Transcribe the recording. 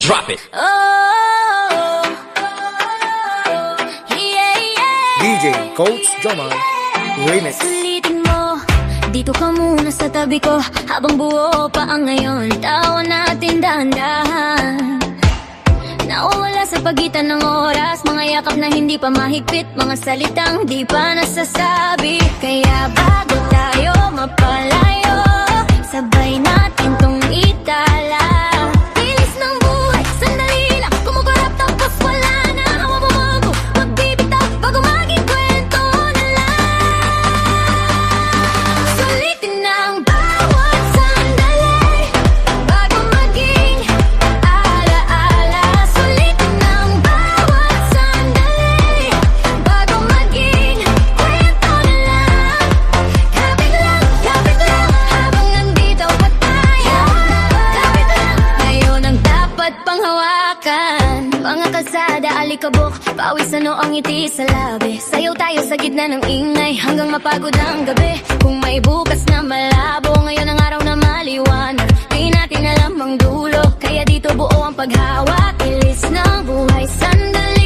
Drop it. Oh, yeah, yeah. DJ Coach Jomar Remix. Sulitin mo, dito ka muna sa tabi ko habang buo pa ang ngayon. Tawa natin dahan-dahan. Nawawala sa pagitan ng oras, mga yakap na hindi pa mahigpit, mga salitang di pa nasasabi. Kaya bago tayo mapalayo, sabay natin tong itala. Bilis ng buhay, sandali lang, kumukarap tapos wala na. Awa-mawago, magbibitaw bago maging kwento na lang. Sulitin ang bawat sandali bago maging alaala. Sulitin ang bawat sandali bago maging kwento na lang. Kapit lang, habang nandito pa tayo. Kapit lang, ngayon ang dapat panghawakan. Mga kalsada, alikabok, pawis ano ang ngiti sa labi. Sayaw tayo sa gitna ng ingay hanggang mapagod ang gabi. Kung may bukas na malabo, ngayon ang araw na maliwanag. Di natin alam ang dulo, kaya dito buo ang paghawak. Ilis ng buhay, sandali